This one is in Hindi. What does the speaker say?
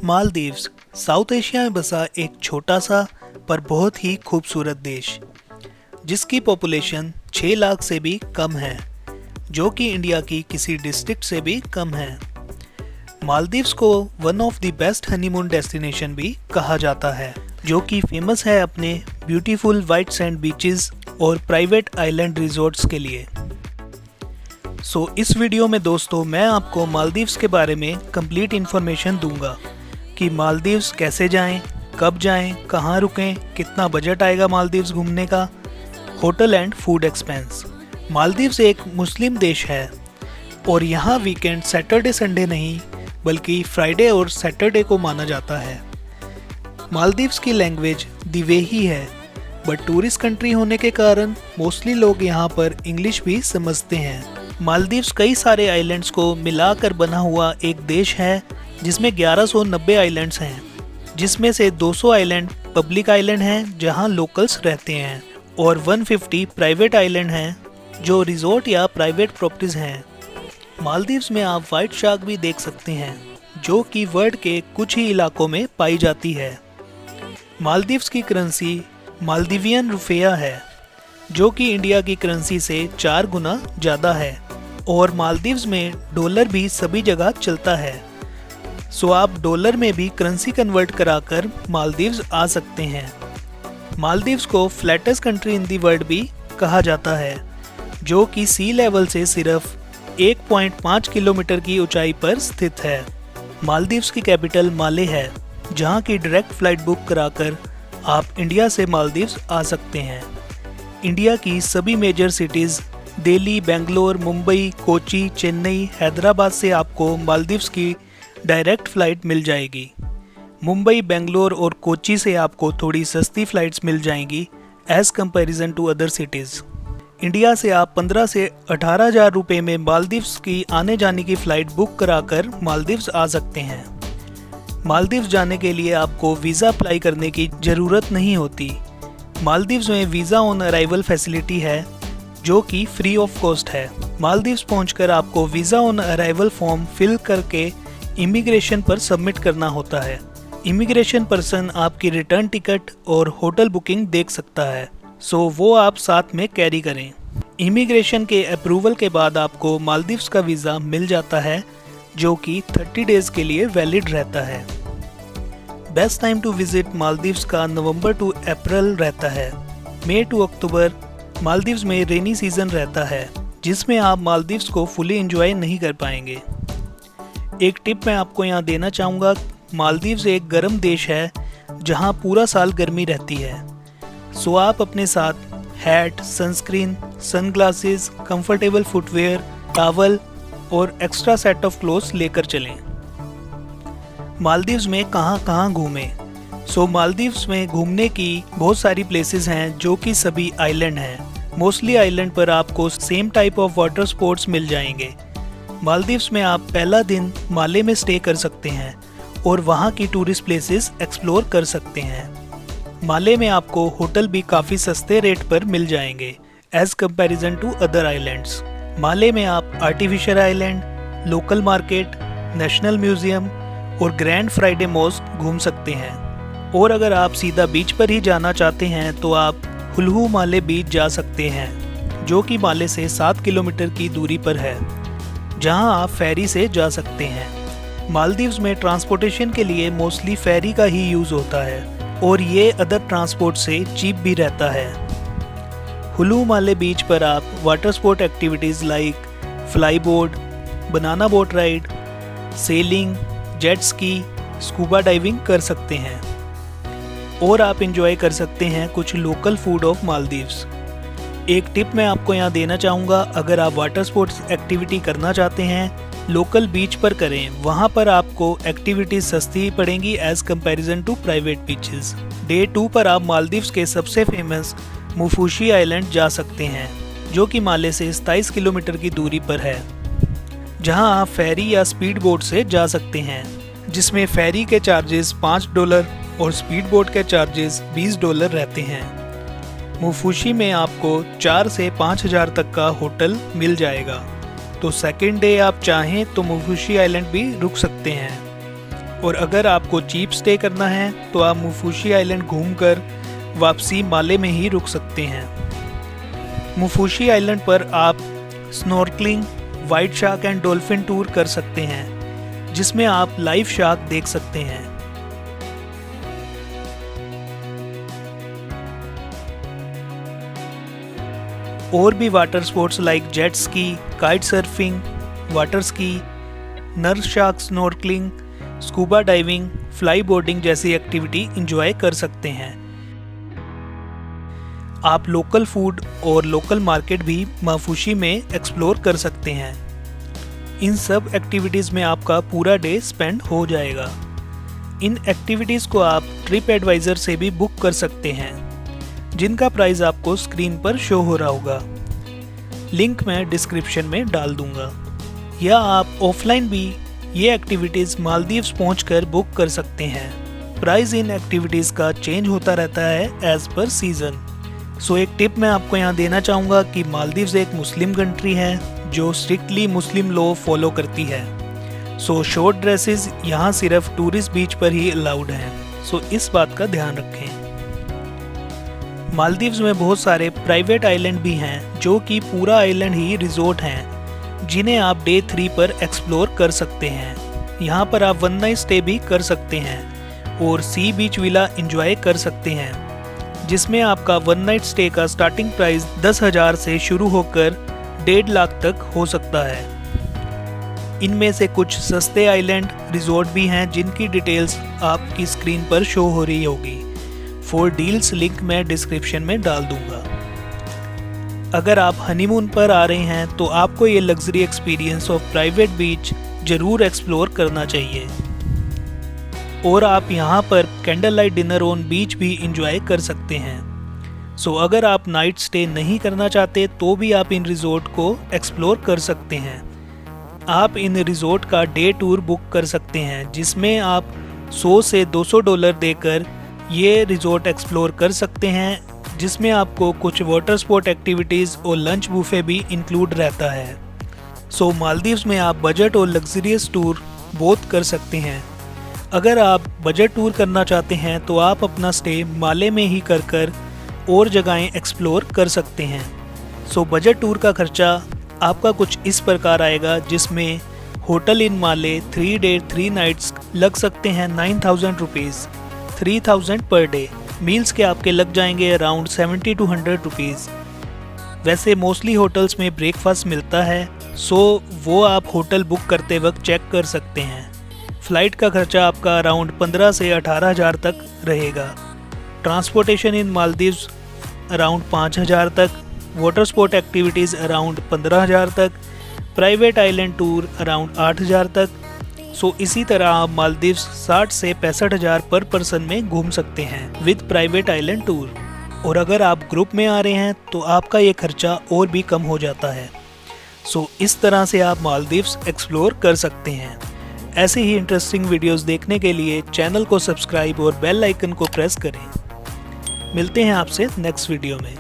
मालदीव्स साउथ एशिया में बसा एक छोटा सा पर बहुत ही खूबसूरत देश, जिसकी पॉपुलेशन 6 लाख से भी कम है, जो कि इंडिया की किसी डिस्ट्रिक्ट से भी कम है। मालदीव्स को one of the best honeymoon destination भी कहा जाता है, जो कि फेमस है अपने ब्यूटीफुल वाइट सैंड बीचेस और प्राइवेट आइलैंड रिजॉर्ट्स के लिए। इस वीडियो में दोस्तों मैं आपको मालदीव्स के बारे में कंप्लीट इन्फॉर्मेशन दूंगा कि मालदीव्स कैसे जाएं, कब जाएं, कहां रुकें, कितना बजट आएगा मालदीव्स घूमने का, hotel and food expense. Maldives एक मुस्लिम देश है और यहाँ वीकेंड सैटरडे संडे नहीं बल्कि फ्राइडे और सैटरडे को माना जाता है। मालदीव्स की लैंग्वेज दिवेही है, बट टूरिस्ट कंट्री होने के कारण मोस्टली लोग यहाँ पर इंग्लिश भी समझते हैं। मालदीव्स कई सारे आइलैंड्स को मिलाकर बना हुआ एक देश है, जिसमें 1190 आइलैंड्स हैं, जिसमें से 200 आइलैंड पब्लिक आइलैंड हैं जहां लोकल्स रहते हैं और 150 प्राइवेट आइलैंड हैं जो रिजॉर्ट या प्राइवेट प्रॉपर्टीज हैं। मालदीव्स में आप वाइट शार्क भी देख सकते हैं, जो कि वर्ल्ड के कुछ ही इलाकों में पाई जाती है। मालदीव्स की करेंसी मालदीवियन रुपया है, जो कि इंडिया की करेंसी से 4 गुना ज़्यादा है, और मालदीव्स में डॉलर भी सभी जगह चलता है। आप डॉलर में भी करेंसी कन्वर्ट कराकर मालदीव्स आ सकते हैं। मालदीव्स को flattest country in the world भी कहा जाता है, जो कि सी लेवल से सिर्फ 1.5 किलोमीटर की ऊंचाई पर स्थित है। मालदीव्स की कैपिटल माले है, जहां की डायरेक्ट फ्लाइट बुक कराकर आप इंडिया से मालदीव्स आ सकते हैं। इंडिया की सभी मेजर सिटीज़ दिल्ली, बेंगलोर, मुंबई, कोची, चेन्नई, हैदराबाद से आपको मालदीव्स की डायरेक्ट फ़्लाइट मिल जाएगी। मुंबई, बेंगलोर और कोची से आपको थोड़ी सस्ती फ़्लाइट्स मिल जाएंगी as comparison to other cities. India से आप 15 से 18,000 रुपये में मालदीव्स की आने जाने की फ़्लाइट बुक कराकर मालदीव्स आ सकते हैं। मालदीव्स जाने के लिए आपको वीज़ा अप्लाई करने की ज़रूरत नहीं होती। मालदीव्स में वीज़ा ऑन अराइवल फैसिलिटी है, जो कि फ्री ऑफ कॉस्ट है। मालदीव्स पहुंचकर आपको visa on arrival form fill करके इमिग्रेशन पर सबमिट करना होता है। इमिग्रेशन पर्सन आपकी रिटर्न टिकट और होटल बुकिंग देख सकता है, वो आप साथ में कैरी करें। इमिग्रेशन के अप्रूवल के बाद आपको मालदीव्स का वीज़ा मिल जाता है, जो कि 30 डेज़ के लिए वैलिड रहता है। Best time to visit Maldives का नवंबर टू अप्रैल रहता है। मई टू अक्टूबर मालदीव्स में रेनी सीजन रहता है, जिसमें आप मालदीव्स को फुली एंजॉय नहीं कर पाएंगे। एक टिप मैं आपको यहाँ देना चाहूँगा, मालदीव्स एक गर्म देश है जहाँ पूरा साल गर्मी रहती है। आप अपने साथ hat, sunscreen, sunglasses, comfortable footwear, towel और एक्स्ट्रा सेट ऑफ क्लोथ्स लेकर चलें। मालदीव्स में कहाँ घूमें? मालदीव्स में घूमने की बहुत सारी प्लेसेस हैं, जो कि सभी आइलैंड हैं। मोस्टली आइलैंड पर आपको same type of water sports मिल जाएंगे। मालदीव्स में आप पहला दिन माले में स्टे कर सकते हैं और वहाँ की टूरिस्ट प्लेसेस एक्सप्लोर कर सकते हैं। माले में आपको होटल भी काफ़ी सस्ते रेट पर मिल जाएंगे as comparison to other islands. Male में आप artificial island, local market, national museum और ग्रैंड फ्राइडे मॉस्क घूम सकते हैं। और अगर आप सीधा बीच पर ही जाना चाहते हैं तो आप हुलहू माले बीच जा सकते हैं, जो कि माले से 7 किलोमीटर की दूरी पर है, जहां आप फेरी से जा सकते हैं। मालदीव्स में ट्रांसपोर्टेशन के लिए मोस्टली फेरी का ही यूज़ होता है और ये अदर ट्रांसपोर्ट से चीप भी रहता है। हुलू माले बीच पर आप water sport activities like fly board, banana boat ride, selling, jet ski, scuba diving कर सकते हैं और आप इंजॉय कर सकते हैं कुछ लोकल फूड ऑफ मालदीव्स। एक टिप मैं आपको यहाँ देना चाहूँगा, अगर आप वाटर स्पोर्ट्स एक्टिविटी करना चाहते हैं लोकल बीच पर करें, वहाँ पर आपको एक्टिविटीज सस्ती पड़ेंगी as comparison to private beaches. Day 2 पर आप मालदीव्स के सबसे फेमस मुफूशी आइलैंड जा सकते हैं, जो कि माले से 27 किलोमीटर की दूरी पर है, जहां आप फेरी या स्पीड बोट से जा सकते हैं, जिसमें फेरी के चार्जेस $5 और स्पीड बोट के चार्जेस $20 रहते हैं। मुफूशी में आपको 4 से 5,000 तक का होटल मिल जाएगा, तो सेकेंड डे आप चाहें तो मुफूशी आइलैंड भी रुक सकते हैं और अगर आपको चीप स्टे करना है तो आप मुफूशी आइलैंड घूमकर वापसी माले में ही रुक सकते हैं। मुफूशी आइलैंड पर आप snorkelling, white shark and dolphin tour कर सकते हैं, जिसमें आप लाइव शार्क देख सकते हैं। और भी water sports like jet ski, kite surfing, water ski, nurse shark snorkelling, scuba diving, fly boarding जैसी एक्टिविटी एंजॉय कर सकते हैं। आप लोकल फूड और लोकल मार्केट भी माफूशी में एक्सप्लोर कर सकते हैं। इन सब एक्टिविटीज़ में आपका पूरा डे स्पेंड हो जाएगा। इन एक्टिविटीज़ को आप ट्रिप एडवाइज़र से भी बुक कर सकते हैं, जिनका प्राइस आपको स्क्रीन पर शो हो रहा होगा। लिंक मैं डिस्क्रिप्शन में डाल दूंगा। या आप ऑफलाइन भी ये एक्टिविटीज़ मालदीव्स पहुंचकर बुक कर सकते हैं। प्राइस इन एक्टिविटीज़ का चेंज होता रहता है एज पर सीज़न। सो एक टिप मैं आपको यहाँ देना चाहूँगा कि मालदीव्स एक मुस्लिम कंट्री है जो स्ट्रिक्टली मुस्लिम लॉ फॉलो करती है। सो शॉर्ट ड्रेसेस यहाँ सिर्फ टूरिस्ट बीच पर ही अलाउड हैं। सो इस बात का ध्यान रखें। मालदीव्स में बहुत सारे प्राइवेट आइलैंड भी हैं जो कि पूरा आइलैंड ही रिजॉर्ट हैं, जिन्हें आप डे 3 पर एक्सप्लोर कर सकते हैं। यहाँ पर आप 1 नाइट स्टे भी कर सकते हैं और सी बीच विला एंजॉय कर सकते हैं, जिसमें आपका 1 नाइट स्टे का स्टार्टिंग प्राइस 10,000 से शुरू होकर 1.5 लाख तक हो सकता है। इनमें से कुछ सस्ते आइलैंड रिजॉर्ट भी हैं जिनकी डिटेल्स आपकी स्क्रीन पर शो हो रही होगी। फॉर डील्स लिंक मैं डिस्क्रिप्शन में डाल दूंगा। अगर आप हनीमून पर आ रहे हैं तो आपको ये luxury experience of private beach जरूर एक्सप्लोर करना चाहिए। और आप यहाँ पर कैंडल लाइट डिनर ऑन बीच भी इंजॉय कर सकते हैं। सो अगर आप नाइट स्टे नहीं करना चाहते तो भी आप इन रिजॉर्ट को एक्सप्लोर कर सकते हैं। आप इन रिजॉर्ट का डे टूर बुक कर सकते हैं, जिसमें आप $100 से $200 देकर ये रिजॉर्ट एक्सप्लोर कर सकते हैं, जिसमें आपको कुछ वाटर स्पोर्ट एक्टिविटीज़ और लंच बुफे भी इंक्लूड रहता है। सो मालदीव्स में आप बजट और लग्जरियस टूर बोथ कर सकते हैं। अगर आप बजट टूर करना चाहते हैं तो आप अपना स्टे माले में ही कर और जगहें एक्सप्लोर कर सकते हैं। सो बजट टूर का खर्चा आपका कुछ इस प्रकार आएगा, जिसमें hotel in Male 3 day 3 nights लग सकते हैं 9,000 रुपीज़, 3,000 पर डे। मील्स के आपके लग जाएंगे अराउंड 70 to 100 रुपीज़। वैसे मोस्टली होटल्स में ब्रेकफास्ट मिलता है, सो वो आप होटल बुक करते वक्त चेक कर सकते हैं। फ़्लाइट का खर्चा आपका अराउंड 15 से 18,000 तक रहेगा। ट्रांसपोर्टेशन इन मालदीव्स अराउंड 5,000 तक, वाटर स्पोर्ट एक्टिविटीज़ अराउंड 15,000 तक, प्राइवेट आइलैंड टूर अराउंड 8,000 तक। सो इसी तरह आप मालदीव्स 60 से 65,000 पर पर्सन में घूम सकते हैं विद प्राइवेट आइलैंड टूर। और अगर आप ग्रुप में आ रहे हैं तो आपका ये खर्चा और भी कम हो जाता है। सो इस तरह से आप मालदीव्स एक्सप्लोर कर सकते हैं। ऐसे ही इंटरेस्टिंग वीडियोस देखने के लिए चैनल को सब्सक्राइब और बेल आइकन को प्रेस करें। मिलते हैं आपसे नेक्स्ट वीडियो में।